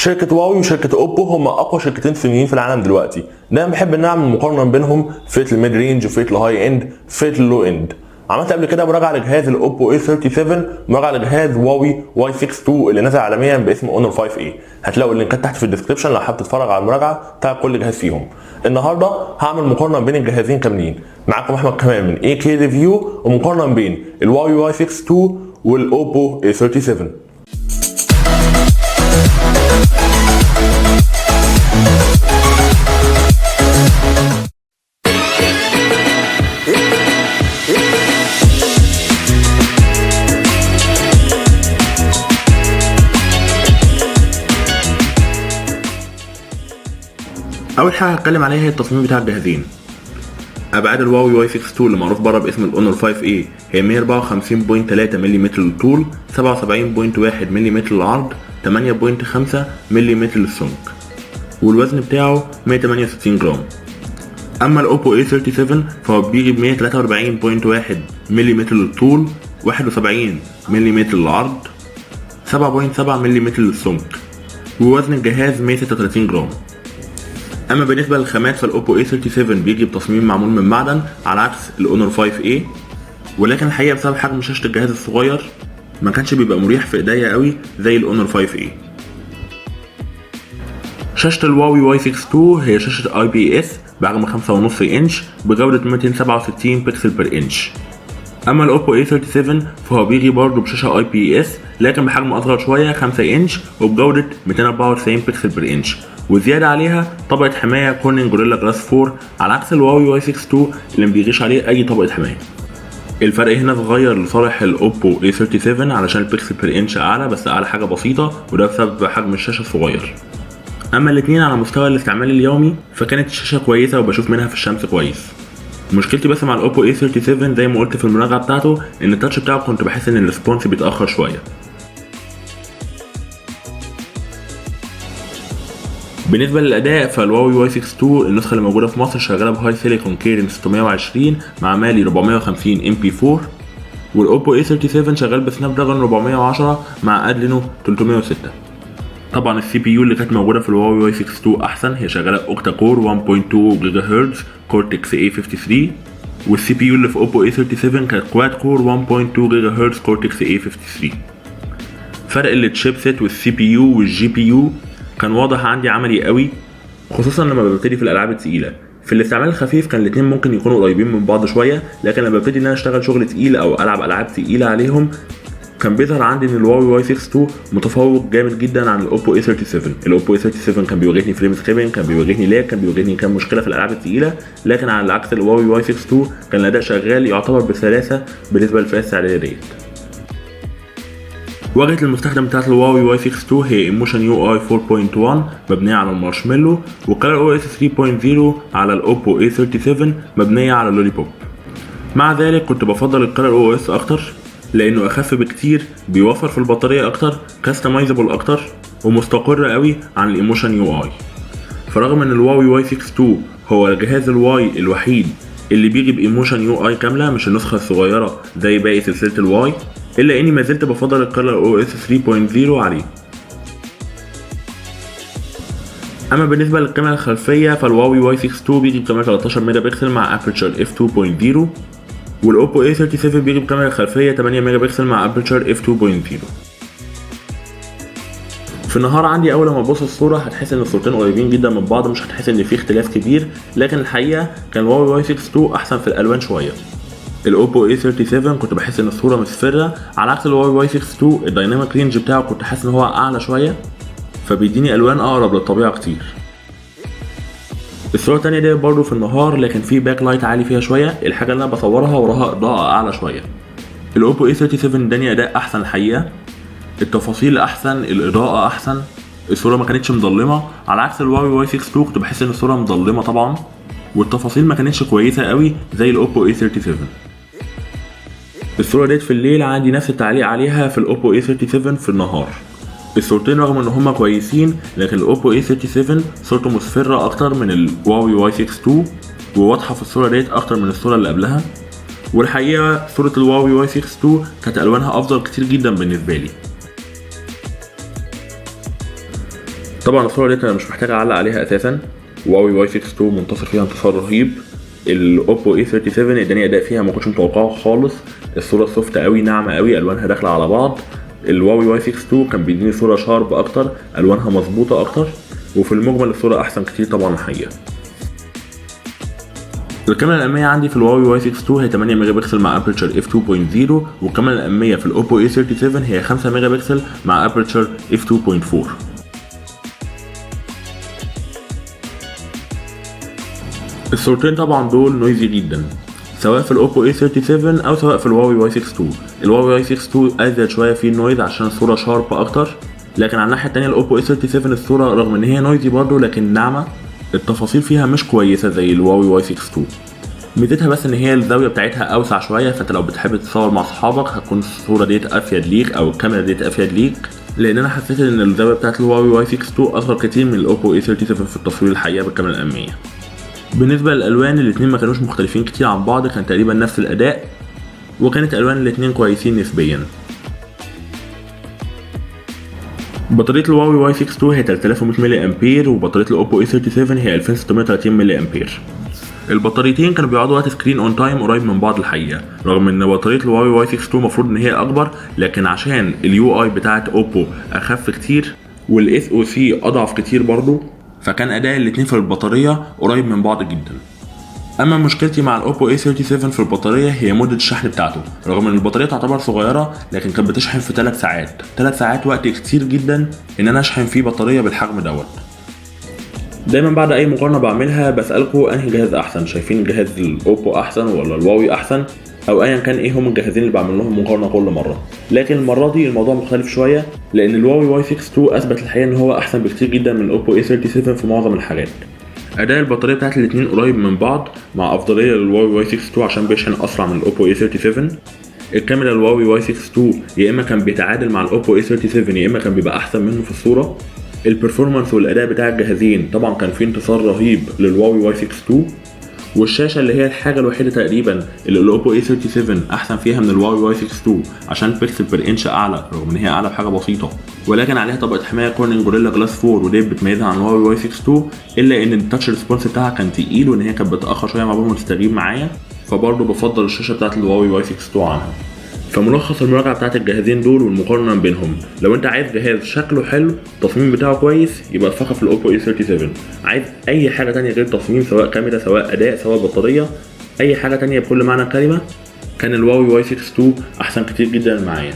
شركة هواوي وشركة اوبو هم اقوى شركتين صينيين في العالم دلوقتي. دايما بحب ان اعمل مقارنة بينهم في فئة الميد رينج وفئة الهاي اند وفئة اللو اند. عملت قبل كده مراجعة لجهاز الاوبو A37، مراجعة لجهاز هواوي Y6 II اللي نزل عالميا باسم اونر 5A. هتلاقوا اللينكات تحت في الديسكربشن لو حابب تتفرج على المراجعة بتاع كل جهاز فيهم. النهارده هعمل مقارنة بين الجهازين كاملين. معاكم احمد كمال من AK ريفيو، ومقارنة بين الهواوي Y6 II والاوبو A37. اول حاجه هتكلم عليها هي التصميم بتاع الجهازين. ابعاد الهواوي Y6 II اللي معروف بره باسم الاونر 5A هي 154.3 ملم للطول، 77.1 ملم للعرض، 8.5 ملم للسمك، والوزن بتاعه 168 جرام. اما الاوبو A37 فهو بيجي ب 143.1 ملم للطول، 71 ملم للعرض، 7.7 ملم للسمك، ووزن الجهاز 136 جرام. اما بالنسبه للخامات فالاوبو A37 بيجي بتصميم معمول من معدن على عكس الاونر 5A، ولكن الحقيقه بسبب حجم شاشه الجهاز الصغير ما كانش بيبقى مريح في ايديا قوي زي الاونر 5A. شاشه الهواوي Y6 II هي شاشه IPS بعجم 5.5 انش بجوده 267 بكسل بير انش. اما الاوبو A37 فهو بيجي برضه بشاشه IPS لكن بحجم اصغر شويه 5 انش وبجوده 294 بكسل بير انش، وزياده عليها طبقه حمايه كورنينج جوريلا جلاس 4 على عكس الهواوي Y6 II اللي مبيجيش عليه اي طبقه حمايه. الفرق هنا صغير لصالح الاوبو A37 علشان البكسل بير انش اعلى، بس اعلى حاجه بسيطه وده بسبب حجم الشاشه الصغير. اما الاثنين على مستوى الاستعمال اليومي فكانت الشاشه كويسه وبشوف منها في الشمس كويس. مشكلتي بس مع الاوبو A37 زي ما قلت في المراجعه بتاعته ان التاتش بتاعه كنت بحس ان الريسبونس بيتاخر شويه. بالنسبه للاداء فالهواوي Y6 II النسخه اللي موجوده في مصر شغاله بهاي سيليكون كيرن 620 مع مالي 450 MP4، والاوبو A37 شغال بسناب دراجون 410 مع ادرينو 306. طبعا السي بي يو اللي كانت موجوده في الهواوي Y6 II احسن، هي شغاله اوكتا كور 1.2 جيجا هرتز كورتكس A53، والسي بي يو اللي في اوبو A37 كانت كواد كور 1.2 جيجا هرتز كورتكس A53. فرق التشيبسيت والسي بي يو والجي بي يو كان واضح عندي عملي قوي، خصوصا لما ببتدي في الالعاب الثقيله. في الاستعمال الخفيف كان الاثنين ممكن يكونوا قريبين من بعض شويه، لكن لما ببتدي ان انا اشتغل شغل تقيل او العب العاب ثقيله عليهم كان بيظهر عندي ان الهواوي Y6 II متفوق جامد جدا عن الاوبو A37. الاوبو A37 كان بيواجهني فريم سكيبنج، كان بيواجهني لاج، كان بيواجهني كام مشكله في الالعاب الثقيله، لكن على عكس الهواوي Y6 II كان الاداء شغال يعتبر بسلاسه بالنسبه للفئه السعريه ديت. واجهه المستخدم بتاعت الهواوي Y6 II هي ايموشن UI 4.1 مبنيه على المارشميلو، وكالر OS 3.0 على الاوبو A37 مبنيه على اللوليبوب. مع ذلك كنت بفضل الكالر OS اكتر لانه اخف بكتير، بيوفر في البطاريه اكتر، كاستمايزابل اكتر، ومستقر قوي عن الايموشن UI. فرغم ان الهواوي Y6 II هو جهاز الواي الوحيد اللي بيجي بايموشن UI كامله مش النسخه الصغيره زي باقي سلسله الواي، الا اني ما زلت بفضل الكالر OS 3.0 عليه. اما بالنسبه للكاميرا الخلفيه فالهواوي Y6 II بيجي بكاميرا 13 ميجا بكسل مع ابرتشر f2.0، والاوبو A37 بيجي بكاميرا خلفيه 8 ميجا بكسل مع ابرتشر f2.0. في النهار عندي اول ما تبص الصوره هتحس ان الصورتين قريبين جدا من بعض، مش هتحس ان في اختلاف كبير، لكن الحقيقه كان الهواوي Y6 II احسن في الالوان شويه. الاوبو A37 كنت بحس ان الصوره مصفره، على عكس الهواوي Y6 II الدايناميك رينج بتاعه كنت حاسس ان هو اعلى شويه، فبيديني الوان اقرب للطبيعه كتير. الصوره الثانيه دي برضه في النهار لكن في باك لايت عالي فيها شويه، الحاجه اللي انا بصورها وراها اضاءه اعلى شويه. الاوبو A37 اداني اداء احسن الحقيقه، التفاصيل احسن، الاضاءه احسن، الصوره ما كانتش مظلمه، على عكس الهواوي Y6 II كنت بحس ان الصوره مظلمه طبعا، والتفاصيل ما كانتش كويسه قوي زي الاوبو A37. الصوره ديت في الليل عندي نفس التعليق عليها في الاوبو A37 في النهار. الصورتين رغم ان هما كويسين لكن الاوبو A37 صورته مصفرة اكتر من الهواوي Y6 II وواضحة في الصورة ديت اكتر من الصورة اللي قبلها، والحقيقة صورة الهواوي Y6 II كانت الوانها افضل كتير جدا بالنسبة لي. طبعا الصوره دي انا مش محتاج اعلق عليها اساسا، هواوي واي 6 2 منتصر فيها انتصار رهيب. الاوبو اي 37 اداني اداء فيها ما كنتش متوقعه خالص، الصوره سوفت قوي ناعمه قوي، الوانها داخله على بعض. الهواوي واي 6 2 كان بيديني صوره شارب اكتر، الوانها مظبوطه اكتر، وفي المجمل الصوره احسن كتير طبعا الحقيقه. الكاميرا الاماميه عندي في الهواوي واي 6 2 هي 8 ميجا بكسل مع ابرتشر اف 2.0، والكاميرا الاماميه في الاوبو اي 37 هي 5 ميجا بكسل مع ابرتشر اف 2.4. الصورتين طبعا دول نويزي جدا، سواء في الاوبو اي 37 او سواء في الهواوي واي 6 2. الهواوي واي 6 2 ازيد شويه فيه النويز عشان الصوره شارب اكتر، لكن على الناحيه التانيه الاوبو اي 37 الصوره رغم ان هي نويزي برضه لكن ناعمه، التفاصيل فيها مش كويسه زي الهواوي واي 6 2. ميزتها بس ان هي الزاويه بتاعتها اوسع شويه، فانت لو بتحب تتصور مع اصحابك هتكون الصوره ديت افيد ليك او الكاميرا ديت افيد ليك، لان انا حسيت ان الزاويه بتاعت الهواوي واي 6 2 اصغر كتير من الاوبو اي 37 في التصوير الحقيقه بالكاميرا الاماميه. بالنسبه للالوان الاتنين ما كانوش مختلفين كتير عن بعض، كان تقريبا نفس الاداء، وكانت الوان الاتنين كويسين نسبيا. بطاريه الهواوي واي 6 2 هي 3100 ملي امبير، وبطاريه الاوبو اي 37 هي 2630 ملي امبير. البطاريتين كانوا بيقعدوا وقت سكرين اون تايم قريب من بعض الحقيقه، رغم ان بطاريه الهواوي واي 6 2 المفروض ان هي اكبر، لكن عشان اليو اي بتاعت اوبو اخف كتير والاس او سي اضعف كتير برضو، فكان اداء الاتنين في البطاريه قريب من بعض جدا. اما مشكلتي مع الاوبو اي 37 في البطاريه هي مده الشحن بتاعته، رغم ان البطاريه تعتبر صغيره لكن كانت بتشحن في 3 ساعات. 3 ساعات وقت كتير جدا ان انا اشحن فيه بطاريه بالحجم دوت. دايما بعد اي مقارنه بعملها بسالكم انهي جهاز احسن، شايفين جهاز الاوبو احسن ولا الهواوي احسن، او ايا كان ايه هم الجهازين اللي بعمل لهم مقارنه كل مره. لكن المره دي الموضوع مختلف شويه، لان الهواوي واي 6 2 اثبت الحقيقه ان هو احسن بكتير جدا من الاوبو اي 37 في معظم الحاجات. اداء البطاريه بتاعت الاثنين قريب من بعض، مع افضليه للهواوي واي 6 2 عشان بيشحن اسرع من الاوبو اي 37. الكاميرا الهواوي واي 6 2 يا اما كان بيتعادل مع الاوبو اي 37 يا اما كان بيبقى احسن منه في الصوره. البرفورمانس والاداء بتاع الجهازين طبعا كان فيه انتصار رهيب للهواوي واي 6 2. والشاشه اللي هي الحاجه الوحيده تقريبا اللي الاوبو اي 37 احسن فيها من الهواوي واي 6 2 عشان بيكسل بير انش اعلى، رغم ان هي اعلى بحاجه بسيطه، ولكن عليها طبقه حمايه كورنينج جوريلا جلاس 4 ودي بتميزها عن الهواوي واي 6 2. الا ان التاتش ريسبونس بتاعها كان تقيل وان هي كانت بتاخر شويه مع ما تستجيب معايا، فبرضه بفضل الشاشه بتاعت الهواوي واي 6 2 عنها. فملخص المراجعه بتاعت الجهازين دول والمقارنه بينهم، لو انت عايز جهاز شكله حلو التصميم بتاعه كويس يبقى اتفق في الاوبو اي 37. عايز اي حاجه تانية غير تصميم، سواء كاميرا سواء اداء سواء بطاريه اي حاجه تانية بكل معنى الكلمه، كان الهواوي واي 6 2 احسن كتير جدا معايا.